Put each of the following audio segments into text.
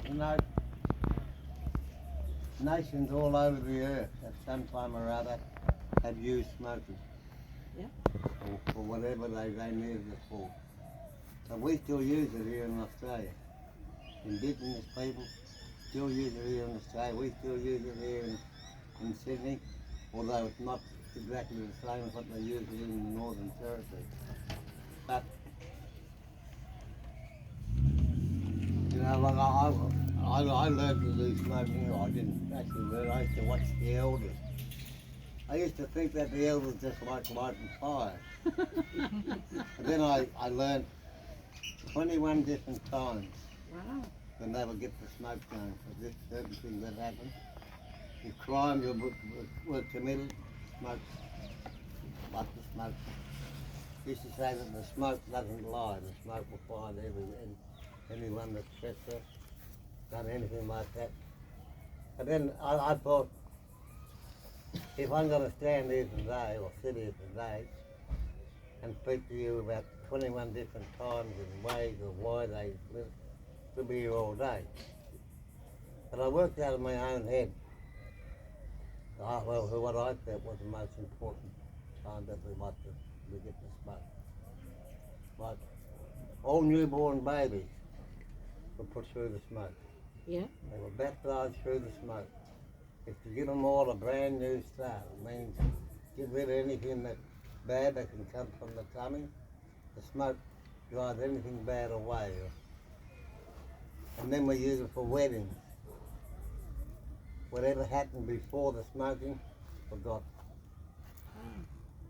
You know, nations all over the earth at some time or other have used smoking. Yeah. For whatever they needed it for. So we still use it here in Australia. Indigenous people still use it here in Australia. We still use it here in Sydney, although it's not exactly the same as what they use here in the Northern Territory. But, you know, like I learned to do smoking. I didn't actually learn. I used to watch the elders. I used to think that the elders just like lighting fire. But then I learned 21 different times Wow. when they would get the smoke going for this certain thing that happened. If crimes were committed, smoke, like the smoke. Used to say that the smoke doesn't lie, the smoke will find anyone that's trespassed, done anything like that. But then I thought, if I'm going to stand here today, or sit here today, and speak to you about 21 different times and ways of why they live, to be here all day. But I worked out of my own head, well, what I felt was the most important time that we get to smoke. Like, all newborn babies were put through the smoke. Yeah. They were baptised through the smoke. It's to give them all a brand new start. It means get rid of anything that bad that can come from the tummy. The smoke drives anything bad away. And then we use it for weddings. Whatever happened before the smoking, forgot.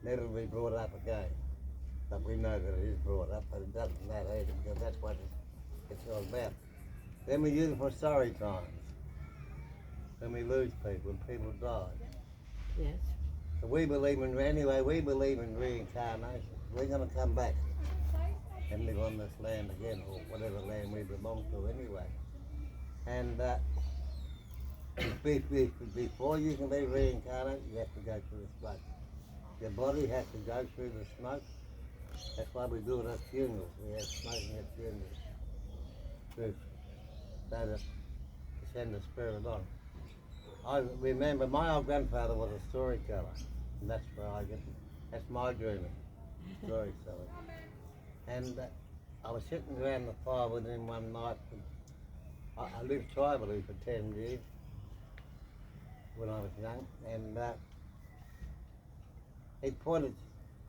Never be brought up again. But we know that it is brought up, but it doesn't matter either, because that's what it's all about. Then we use it for sorry times. When we lose people, when people die. Yes. So we believe in reincarnation. We're going to come back and live on this land again, or whatever land we belong to anyway. And before you can be reincarnated, you have to go through the smoke. Your body has to go through the smoke. That's why we do it at funerals. We have smoking at funerals. So to send the spirit on. I remember my old grandfather was a storyteller, and that's where that's my dreaming, storytelling. And I was sitting around the fire with him one night. I lived tribally for 10 years when I was young, and he pointed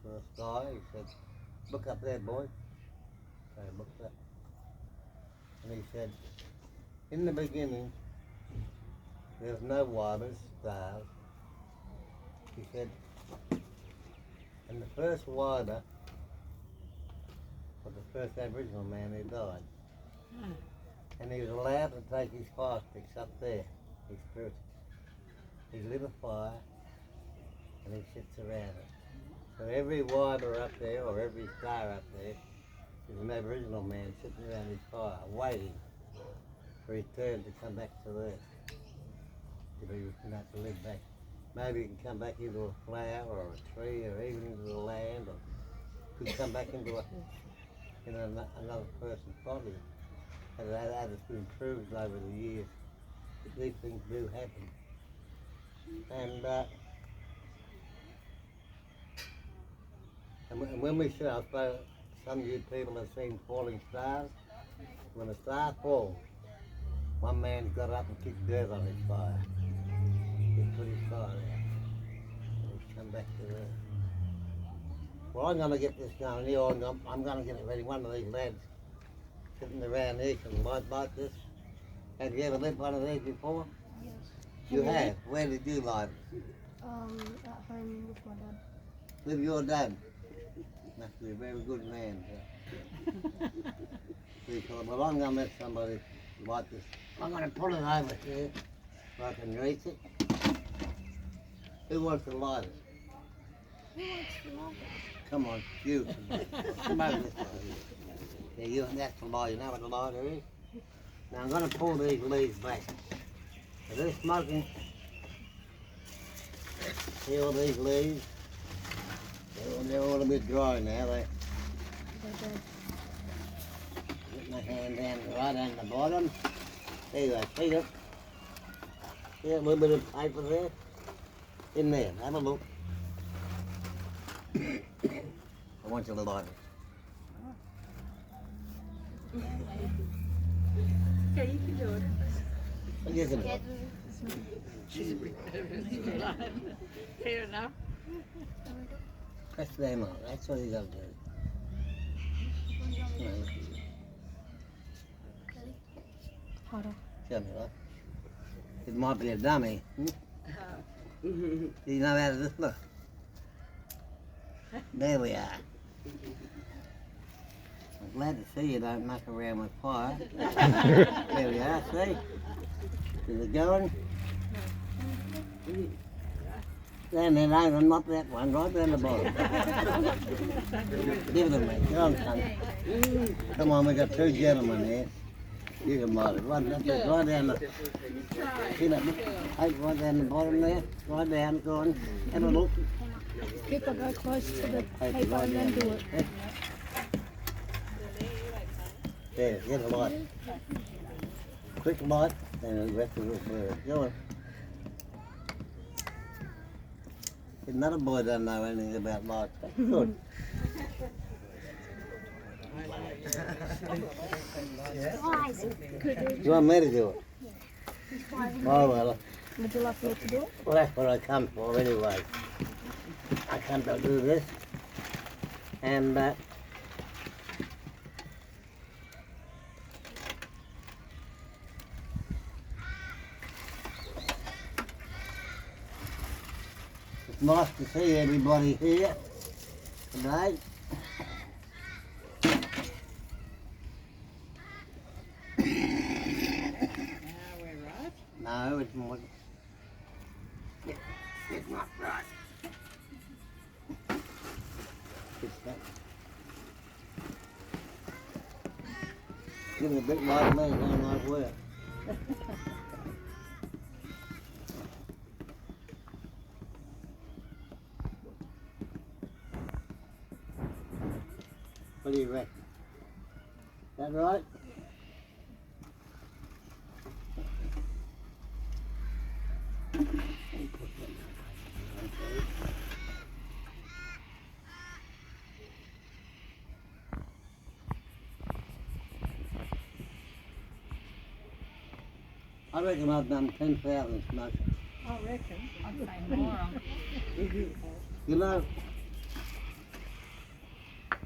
to the sky. He said, "Look up there, boy." So I looked up, and he said, "In the beginning, there's no waters, stars." He said, "And the first water was the first Aboriginal man who died. And he was allowed to take his fire sticks up there, his spirit. He lit a fire and he sits around it. So every water up there, or every star up there, is an Aboriginal man sitting around his fire, waiting for his turn to come back to Earth. To be, to live back. Maybe he can come back into a flower or a tree, or even into the land, or could come back into another person's body. And that has been proved over the years that these things do happen. And when we see, I suppose some of you people have seen falling stars. When a star falls, one man's got up and kicked dirt on his fire. He put his fire out. And he's come back to Earth. Well, I'm going to get this going here. I'm going to get it ready. One of these lads sitting around here can light this. Have you ever lit one of these before? Yes. You have? Where did you light it? At home with my dad. With your dad? Must be a very good man. Because, well, I'm going to let somebody light this. I'm going to pull it over here so I can reach it. Who wants to light it? Who wants to love it? Come on, you. Come over this way. Yeah, you and that's the light. You know what the lighter is? Now I'm going to pull these leaves back. So they're smoking. See all these leaves? They're all a bit dry now. They're Put my hand down right on the bottom. There you go, see it? See a little bit of paper there? In there, have a look. I want you to light it. Okay, you can do it. What do you think? Fair enough. Press them out, that's what you got to do. No, Harder. show me, right? It might be a dummy. Hmm? Do you know how to do this? Look. There we are. I'm glad to see you don't muck around with fire. There we are, see? Is it going? Down there, no, not that one, right down the bottom. Give it to me. Come on, son. Come on, we got two gentlemen here. You can light it. Right down the... See that? Hey, right down the bottom there. Right down, go on. Have a look. People go close to the Hey, paper right and then down do it. There, get a light. Quick light, and the rest of it will go on. Another boy doesn't know anything about lights. That's good. You want me to do it? Oh well. Would you like me to do it? Well, that's what I come for anyway. I come to do this. And it's nice to see everybody here today. No, it's more. It's not right. It's that. Give me a bit like me, don't like work. What do you reckon? Is that right? I reckon I've done 10,000 smokers. I reckon. I'd say more. You know,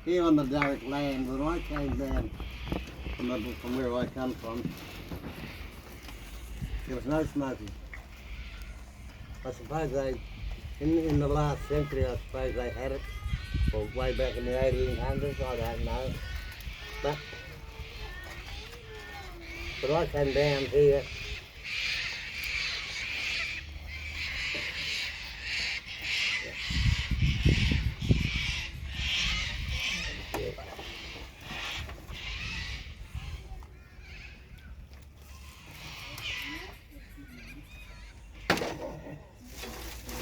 here on the Derrick land, when I came down from where I come from, there was no smoking. I suppose they, in the last century, I suppose they had it, or way back in the 1800s, I don't know. But I came down here.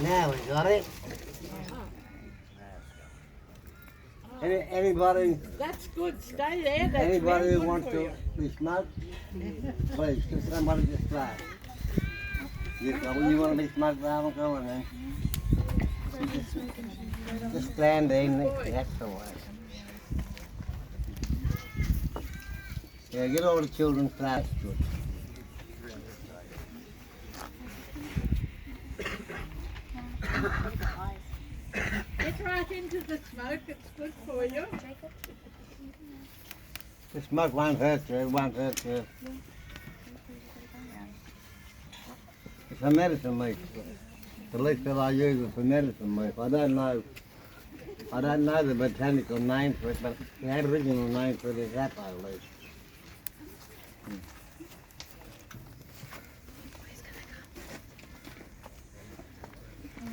Now we got it. Anybody? That's good. Stay there. That's Anybody really who good wants for to you. be smoked, please, just somebody just fly. You want to be smoked, I'll go on then. Just stand in, that's the way. Yeah, get all the children flat. Good. Get right into the smoke. It's good for you. The smoke won't hurt you, it won't hurt you. It's a medicine leaf. The leaf that I use is for medicine leaf. I don't know the botanical name for it, but the Aboriginal name for it is apple leaf.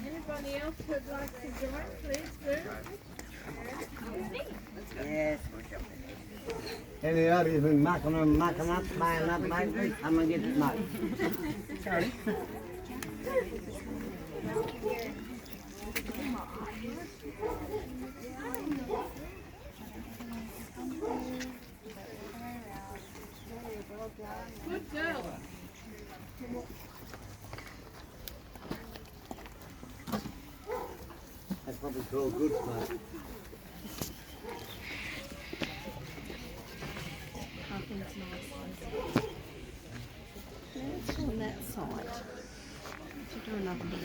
Anybody else who'd like to join, please do. Yes. Any others been mucking up, playing up lately? Come and get smoked. Sorry. Good girl. That's what we call good smoke. It's on that side. To do another bit.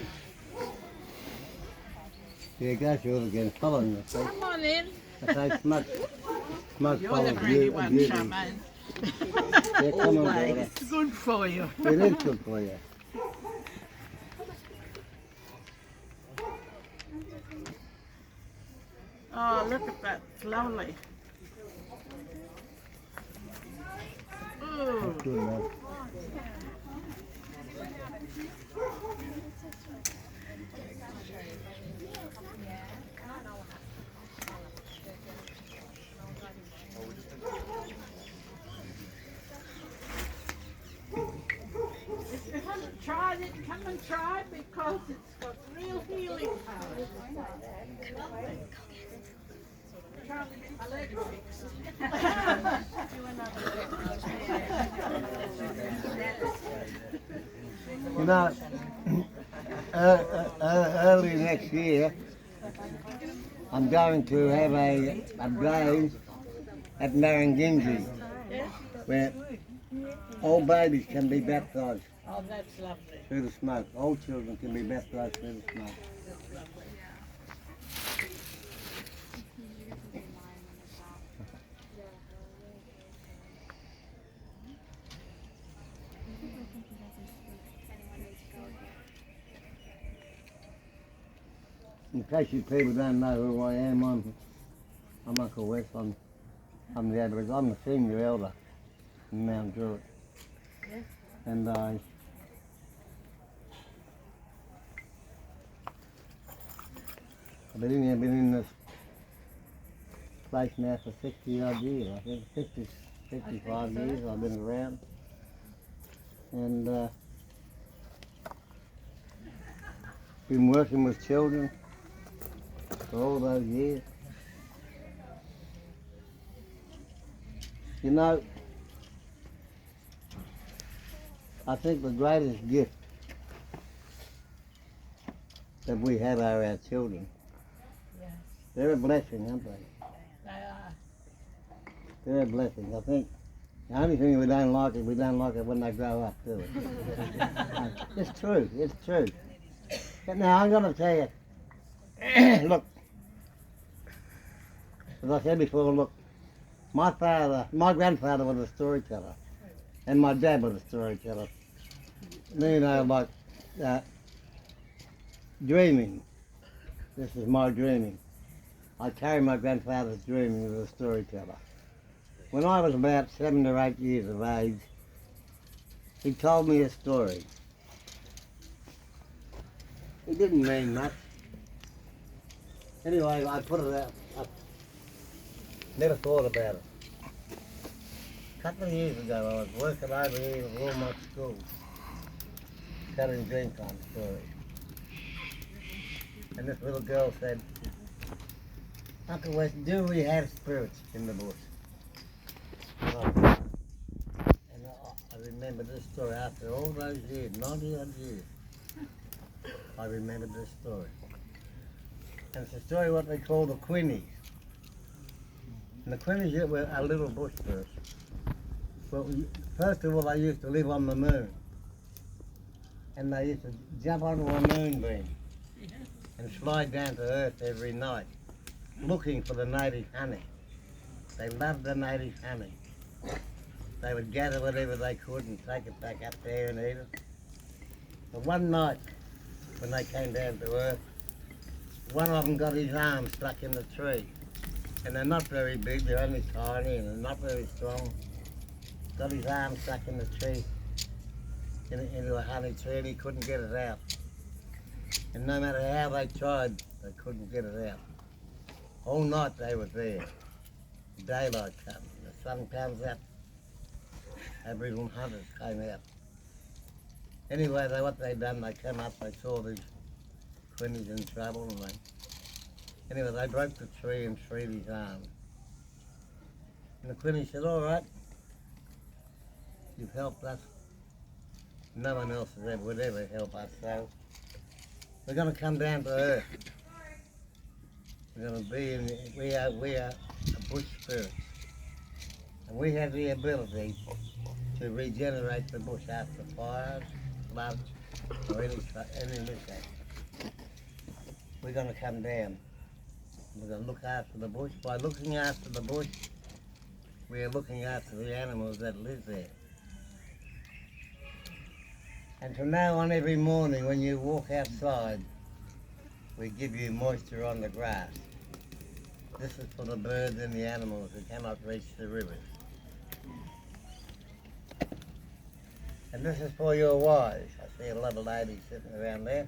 Yeah, go through it again, following the thing. Come on in. I say smoke. Smoke You're follows the greedy you. one, Charmaine. Yeah, come on, daughter. It's good for you. It is good for you. Oh, look at that. It's lovely. Ooh. Good enough. If you haven't tried it, come and try because it's got real healing power. Trying to get my leg fixed. You know, early next year, I'm going to have a day at Marangingji where all babies can be baptised Oh, that's lovely. through the smoke. All children can be baptised through the smoke. In case you people don't know who I am, I'm Uncle Wes. I'm the elder. I'm the senior elder in Mount Druitt. Yeah. And I've been in this place now for 60 odd years. I think 55 years I've been around. And been working with children for all those years. You know, I think the greatest gift that we have are our children. Yes. They're a blessing, aren't they? They are. They're a blessing. I think the only thing we don't like is when they grow up, do we? It's true, it's true. But now I'm going to tell you, look, as I said before, look, my grandfather was a storyteller, and my dad was a storyteller. You know, like dreaming. This is my dreaming. I carry my grandfather's dreaming as a storyteller. When I was about 7 or 8 years of age, he told me a story. He didn't mean much. Anyway, I put it out. I never thought about it. A couple of years ago, I was working over here at Walmart School, telling Dreamtime stories. And this little girl said, Uncle Wes, do we have spirits in the bush? And I remember this story after all those years, 90 odd years. I remember this story. And it's a story what they call the Quinnies. And the Quinnies were a little bush first. Well, first of all, they used to live on the moon. And they used to jump onto a moonbeam and slide down to earth every night, looking for the native honey. They loved the native honey. They would gather whatever they could and take it back up there and eat it. But one night, when they came down to earth, one of them got his arm stuck in the tree. And they're not very big, they're only tiny and they're not very strong. Got his arm stuck in the tree, into a honey tree, and he couldn't get it out. And no matter how they tried, they couldn't get it out. All night they were there. Daylight comes, the sun comes up. Aboriginal hunters came out. Anyway, what they done, they came up, they saw these Quinnies in trouble, and they broke the tree and freed his arm. And the Quinnie said, all right, You've helped us. No one else would ever help us, so we're going to come down to earth. We're going to be in, we are a bush spirits. And we have the ability to regenerate the bush after fires, floods, or any mishap. We're going to come down. We're going to look after the bush. By looking after the bush, we are looking after the animals that live there. And from now on, every morning when you walk outside, we give you moisture on the grass. This is for the birds and the animals who cannot reach the rivers. And this is for your wives. I see a lot of ladies sitting around there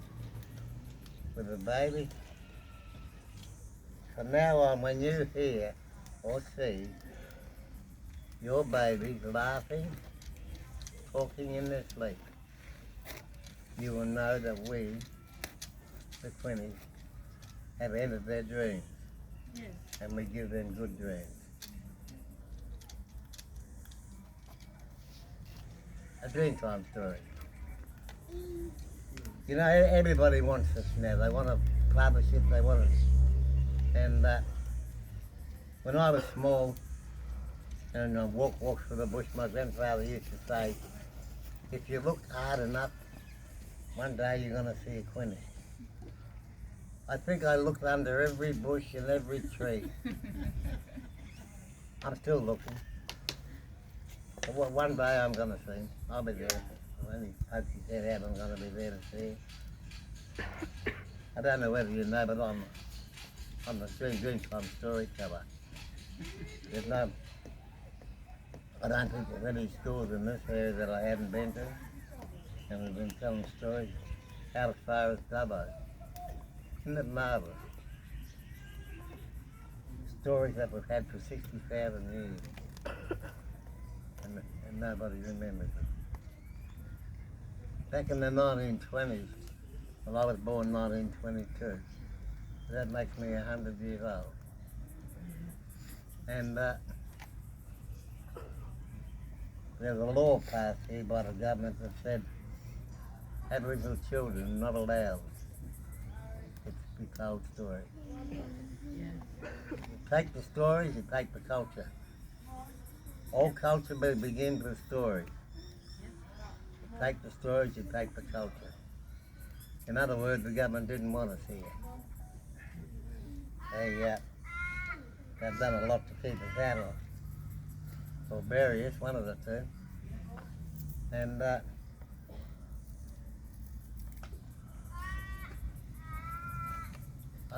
with a baby. From now on, when you hear or see your babies laughing, talking in their sleep, you will know that we, the Quinnies, have entered their dreams. Yes. And we give them good dreams. A Dreamtime story. You know, everybody wants this now. They want a partnership, they want it. And when I was small and I walked through the bush, my grandfather used to say, if you look hard enough, one day you're going to see a Quinnie. I think I looked under every bush and every tree. I'm still looking. But one day I'm going to see him. I'll be there. When he pokes his head out, I'm going to be there to see him. I don't know whether you know, but I'm the Dreamtime storyteller. There's no, I don't think there's any schools in this area that I haven't been to. And we've been telling stories out as far as Dubbo. Isn't it marvellous? Stories that we've had for 60,000 years. And nobody remembers them. Back in the 1920s, well, I was born 1922. That makes me 100 years old. And there's a law passed here by the government that said Aboriginal children are not allowed to be told stories. Yes. You take the stories, you take the culture. All culture begins with stories. You take the stories, you take the culture. In other words, the government didn't want us here. They've done a lot to keep us out of, or bury us, one of the two. And I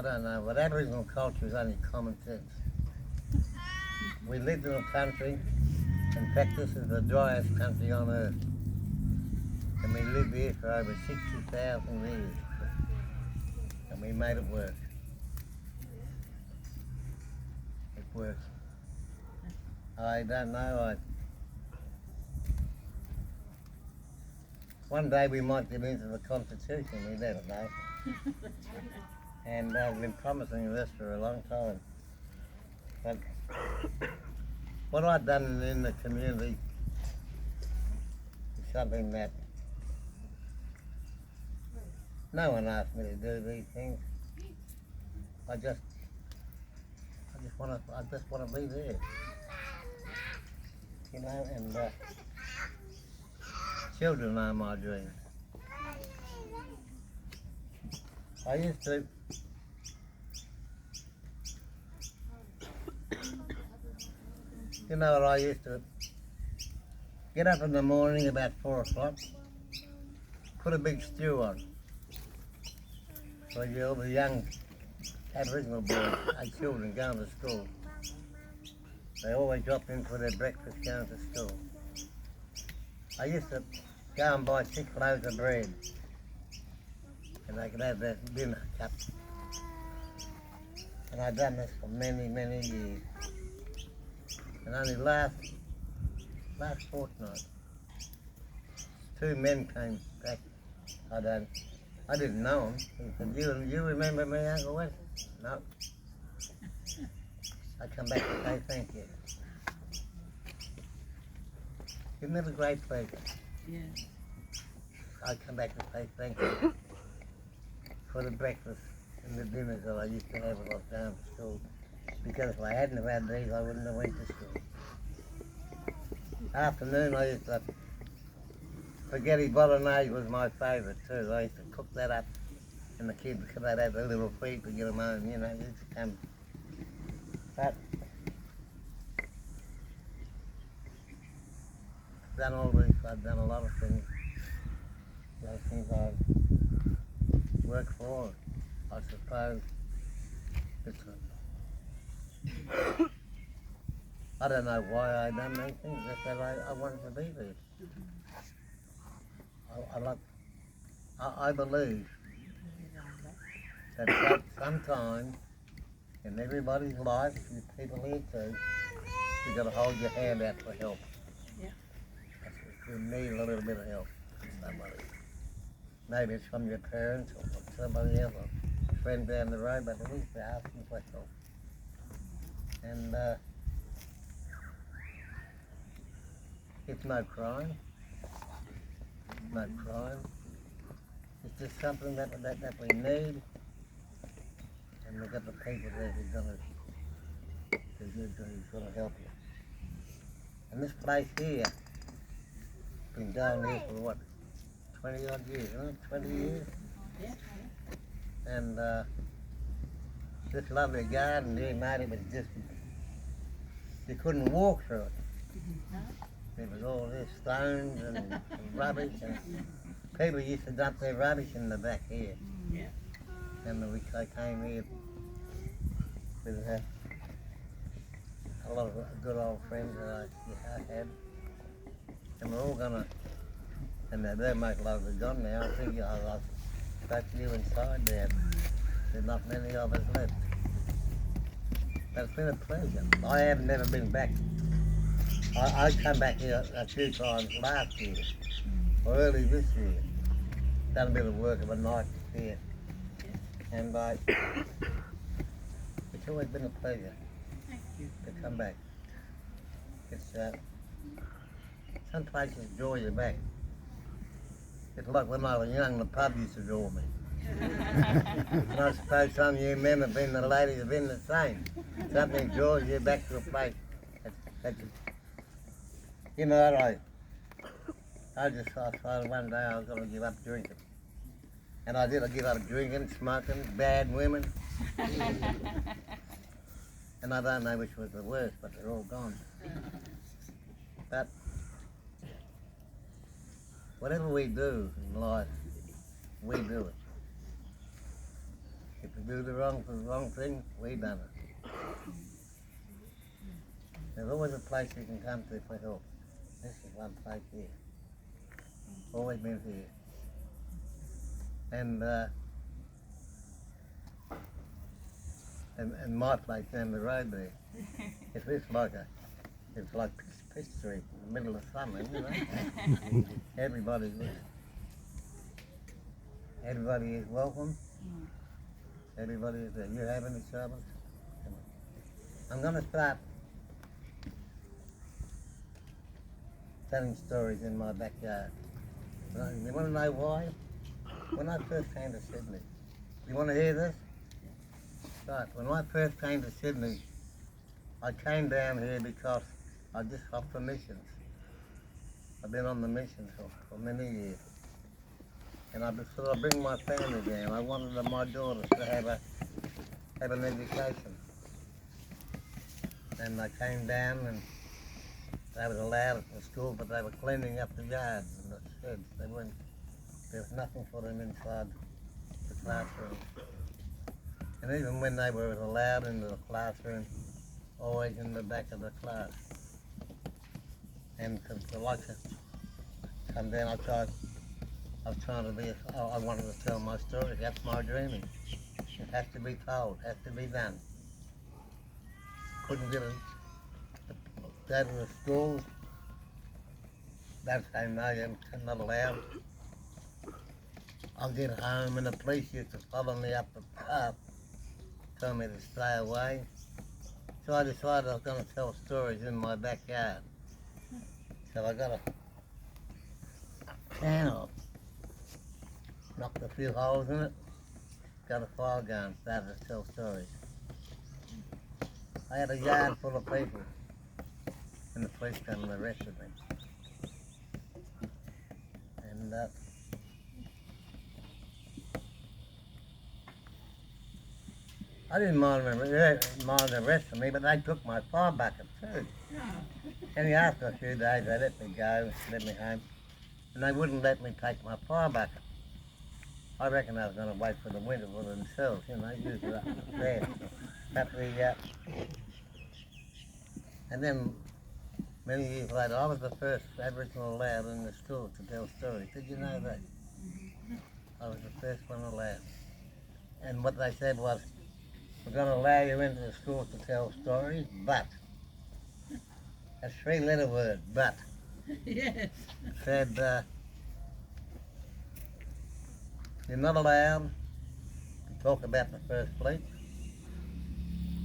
don't know, but Aboriginal culture is only common sense. We lived in a country, in fact this is the driest country on earth, and we lived here for over 60,000 years, and we made it work. It works. I don't know, one day we might get into the Constitution, we never know. And I've been promising this for a long time. But what I've done in the community is something that no one asked me to do these things. I just want to be there. You know, and children are my dreams. I used to you know what I used to get up in the morning about 4 o'clock, put a big stew on. So all the young Aboriginal boys, children going to school, they always dropped in for their breakfast going to school. I used to go and buy 6 loaves of bread and they could have their dinner cup. And I've done this for many, many years. And only last fortnight, 2 men came back. I didn't know them. He said, you remember me, Uncle Wes? No. I come back to say thank you. Isn't it a great pleasure? Yeah. I come back and say thank you for the breakfast and the dinners that I used to have when I was down to school. Because if I hadn't have had these, I wouldn't have went to school. Afternoon, I used to, spaghetti bolognese was my favourite too. I used to cook that up, and the kids, because they'd have their little feet to get them home, you know, they used to come. But I've done all this, I've done a lot of things. Those things I've worked for, I suppose. It's I don't know why I done these things, just that I wanted to be there. I believe that sometime in everybody's life, you people here too, you've got to hold your hand out for help. Yeah. You need a little bit of help from somebody. Maybe it's from your parents or from somebody else, or a friend down the road, but at least they're asking for help. And it's no crime. It's no crime. It's just something that we need. And we've got the people there who's gonna help you. And this place here, been down here for what, 20 odd years, isn't it? 20 years? Yeah. And this lovely garden here, mate, it was just, you couldn't walk through it. There was all this stones and rubbish, and people used to dump their rubbish in the back here. Yeah. And I came here with a lot of good old friends that I had. And we're all gonna, and they're most likely gone now. I think I spoke to you inside there. There's not many of us left. But it's been a pleasure. I have never been back. I come back here a few times last year, or early this year. Done a bit of work of a night here. And it's always been a pleasure Thank you. to come back. It's some places draw you back. It's like when I was young, the pub used to draw me. And I suppose some of you men have been, the ladies have been the same. Something draws you back to a place. You know what, I decided one day I was going to give up drinking. And I did. I give up drinking, smoking, bad women. And I don't know which was the worst, but they're all gone. But whatever we do in life, we do it. If we do the wrong thing, we done it. There's always a place you can come to for help. This is one place here. Always been here. And my place down the road there, it's like Pitt Street in the middle of summer, you know. Everybody is welcome. Everybody is there. You have any troubles? I'm going to start telling stories in my backyard. You want to know why? When I first came to Sydney, you want to hear this? Right, when I first came to Sydney, I came down here because I just off the missions. I've been on the missions for many years. And I just thought I'd bring my family down. I wanted my daughters to have an education. And I came down and they was allowed at the school, but they were cleaning up the yards and the sheds. There was nothing for them inside the classroom. And even when they were allowed into the classroom, always in the back of the class. And to like to come down, I wanted to tell my story. That's my dreaming. It has to be told, has to be done. Couldn't go to the schools. That's how no, you're not allowed. I'll get home and the police used to follow me up the path, tell me to stay away. So I decided I was going to tell stories in my backyard. So I got a can off, knocked a few holes in it, got a fire going, started to tell stories. I had a yard full of people, and the police came and arrested me. And I didn't mind arresting me, but they took my fire bucket too. And after a few days, they let me go, let me home, and they wouldn't let me take my fire bucket. I reckon I was going to wait for the winter for themselves, use it up there. But and then many years later, I was the first Aboriginal allowed in the school to tell stories. Did you know that? I was the first one allowed. And what they said was, we're going to allow you into the school to tell stories, but, a three-letter word, but. Yes. Said, you're not allowed to talk about the First Fleet.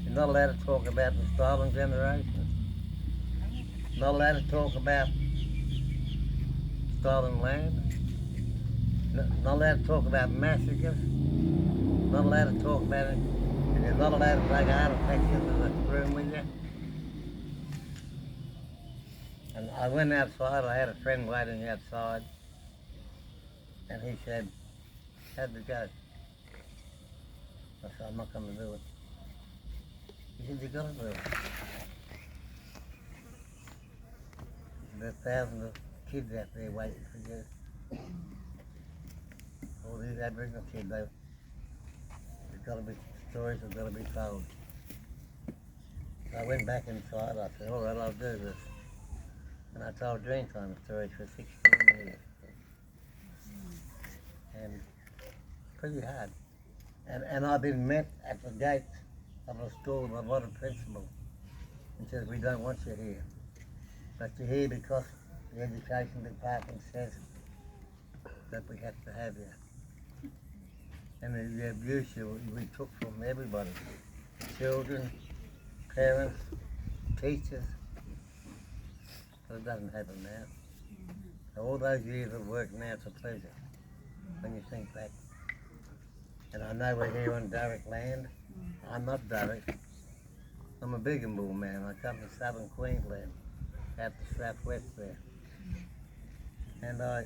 You're not allowed to talk about the stolen generation. You're not allowed to talk about stolen land. Not allowed to talk about massacres. Not allowed to talk about it. And you're not allowed to take artifacts into the room with you. And I went outside. I had a friend waiting outside. And he said, how'd it go? I said, I'm not going to do it. He said, you've got to do it. There's thousands of kids out there waiting for you. All these Aboriginal kids, there's got to be stories that got to be told. So I went back inside. I said, all right, I'll do this. And I told Dreamtime stories for 16 years. And pretty hard. And I've been met at the gate of a school by one of the principals and says, we don't want you here. But you're here because the education department says that we have to have you. And the abuse we took from everybody, children, parents, teachers, but it doesn't happen now. So all those years of work now, it's a pleasure when you think back. And I know we're here on Direct land. I'm not Direct. I'm a Biggenbull man. I come from southern Queensland, out the southwest there. And I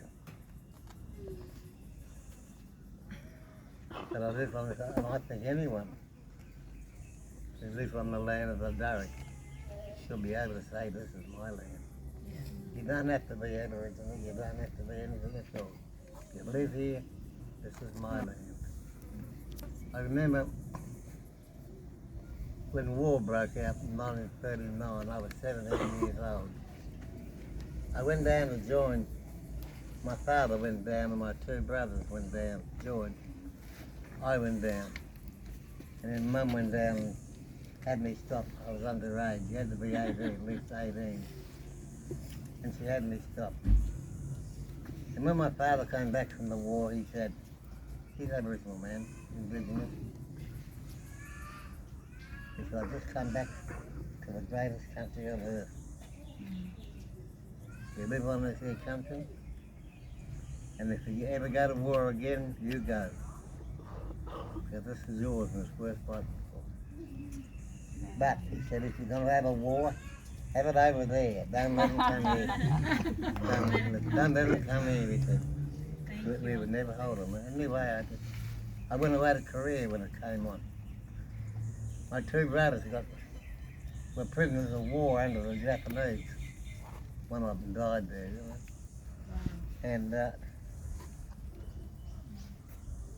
live on this, and I think anyone who lives on the land of the Direct should be able to say this is my land. You don't have to be Aboriginal, you don't have to be anything at all. You live here, this is my land. I remember when war broke out in 1939, I was 17 years old. I went down to join, my father went down and my two brothers went down, George. I went down. And then Mum went down and had me stopped. I was underage, you had to be 18, at least 18. And she had me stopped. And when my father came back from the war, he said, he's Aboriginal man, Indigenous. He said, I've just come back to the greatest country on earth. You live on this here country, and if you ever go to war again, you go. Because this is yours and it's worth fighting for. But, he said, if you're going to have a war, have it over there. Don't let them come here. Don't let them come here, he said. We would never hold them. Anyway, I went away to Korea when it came on. My two brothers were prisoners of war under the Japanese. One of them died there, And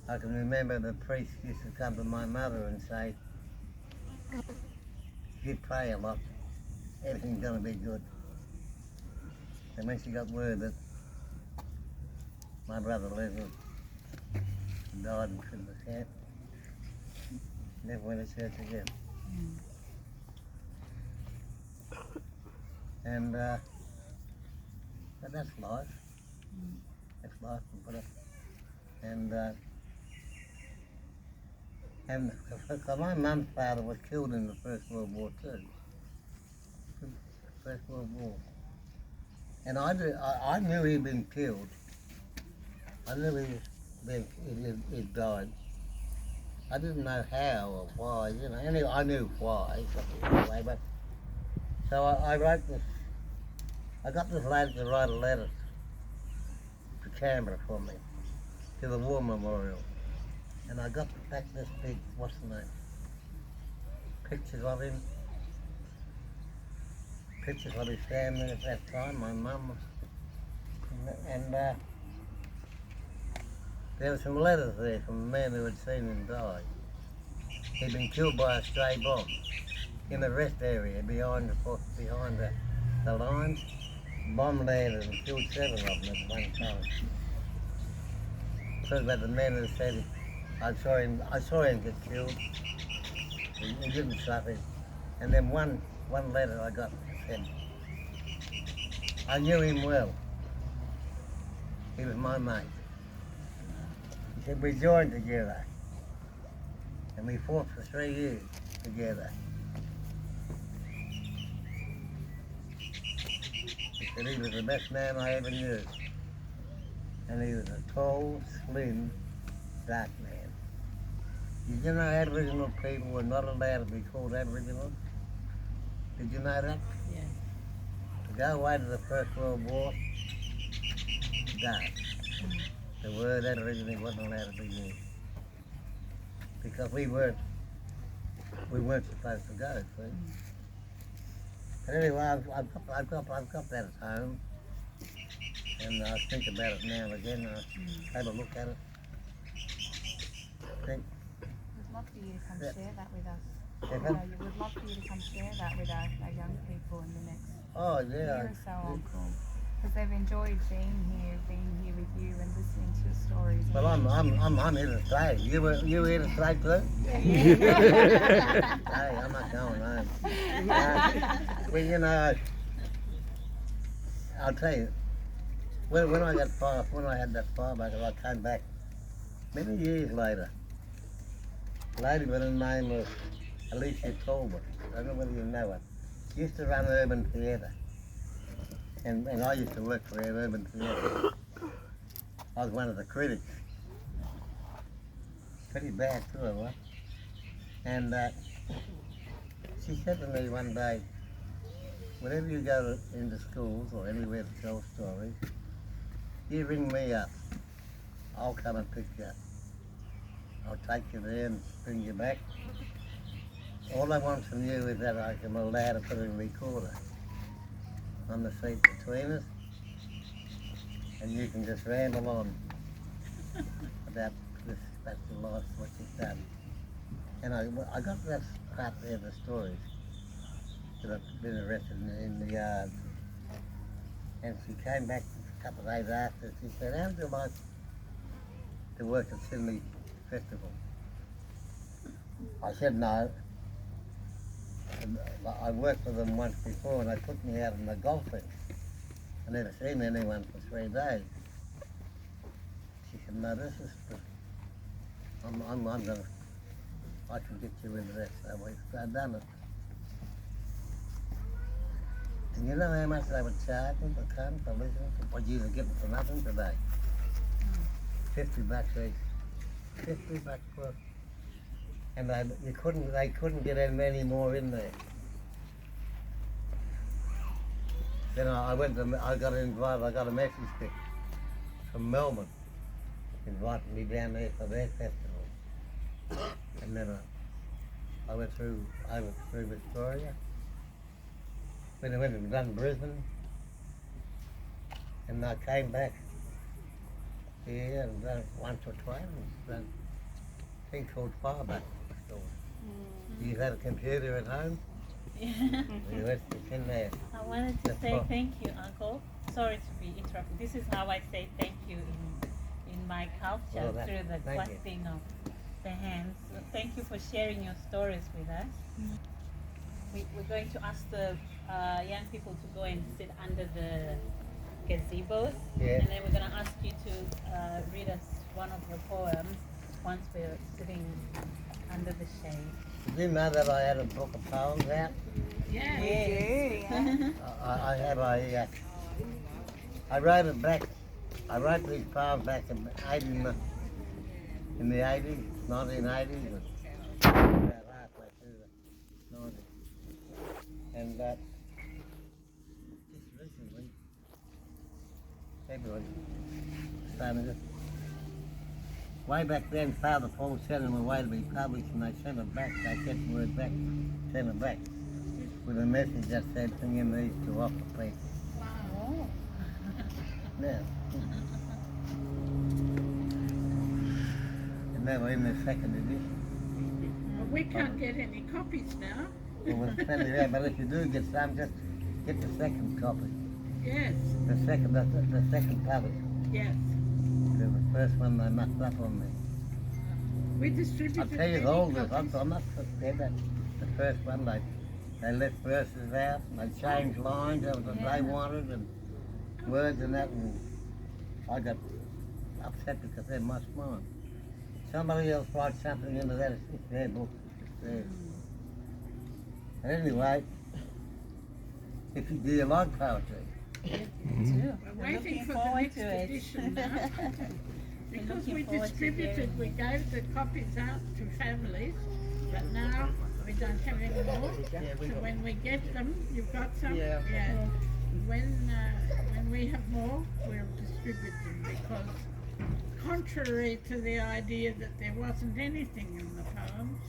I can remember the priest used to come to my mother and say, if you pray a lot, everything's going to be good. And when she got word that my brother Leslie died in Christmas camp, never went to church again. And but that's life. That's life. And my mum's father was killed in the First World War too. First World War. And I knew he'd been killed. I knew he'd died. I didn't know how or why, you know. Anyway, I knew why, anyway, but so I wrote this. I got this lady to write a letter to Canberra for me, to the War Memorial, and I got back this big, what's the name? Pictures of him, pictures of his family at that time, my mum, and there were some letters there from a man who had seen him die. He'd been killed by a stray bomb in the rest area behind the lines. Bomb landed and killed 7 of them at one time. Talk about the man who said, I saw him get killed. He didn't suffer. And then one letter I got said, I knew him well. He was my mate. He said, we joined together. And we fought for 3 years together. He said he was the best man I ever knew. And he was a tall, slim, dark man. Did you know Aboriginal people were not allowed to be called Aboriginal? Did you know that? Yeah. To go away to the First World War, dark. The word Aboriginal wasn't allowed to be used. Because we weren't supposed to go, see? But anyway, I've got that at home, and I think about it now and again. I have a look at it. Think, We'd love for you to come share that with us. Yeah. You would love for you to come share that with our young people in the next oh year yeah. or so, Uncle. Because they've enjoyed being here with you and listening to your stories. Well, I'm here to stay. You here to stay too? Hey, I'm not going home. Well, you know, I'll tell you. When I had that fire back, I came back many years later. A lady by the name of Alicia Talbot. I don't know whether you know her. She used to run Urban Theatre. And I used to work for her Urban Theatre. I was one of the critics. Pretty bad too, I was. And she said to me one day, whenever you go into schools or anywhere to tell stories, you ring me up. I'll come and pick you up. I'll take you there and bring you back. All I want from you is that I can allow to put in a recorder on the seat between us, and you can just ramble on about this, that's the life, what you've done. And I got that part there, the stories, that I've been arrested in the yard. And she came back a couple of days after, she said, how would you like to work at Sydney Festival? I said no. And I worked for them once before and they put me out in the golfing. I never seen anyone for 3 days. She said, no, this is, I'm gonna, I can get you into that, so I've done it. And you know how much they were charging for come for listening to what you were getting for nothing today? $50 each. $50 for, and they couldn't get any more in there. Then I got invited, I got a message from Melbourne inviting me down there for their festival. And then I went through Victoria. Then I went and done Brisbane. And I came back here and done it once or twice and done a thing called Fireback store. You had a computer at home? Yeah. It's in there. I wanted to say thank you, Uncle. Sorry to be interrupted. This is how I say thank you in my culture, through the clapping of the hands. So thank you for sharing your stories with us. We're going to ask the young people to go and sit under the gazebos, and then we're going to ask you to read us one of your poems once we're sitting under the shade. Did you know that I had a book of poems out? Yeah. Yeah. I have a I wrote it back. I wrote these poems back in 1980s. About halfway through the 90s. And just recently, February, started it. Way back then, Father Paul sent them away to be published, and they sent them back. They sent the word back, sent them back with a message that said, "Bring in these to offer people." Wow. Yeah. And they were in the second edition. Well, we can't get any copies now. Well, it's plenty there, but if you do get some, just get the second copy. Yes, The second copy. yes. The first one they mucked up on me. We distributed I'll tell you many the old ones. copies. I'm not prepared that the first one they left verses out and they changed lines that they wanted and words and that, and I got upset because they're much mine. Somebody else wrote something into that, it's their book. It's theirs. And anyway, if you do you like poetry? We're waiting for the next edition now. Because we distributed, we gave the copies out to families, but now we don't have any more. So when we get them, you've got some? Yeah. When we have more, we'll distribute them, because contrary to the idea that there wasn't anything in the poems,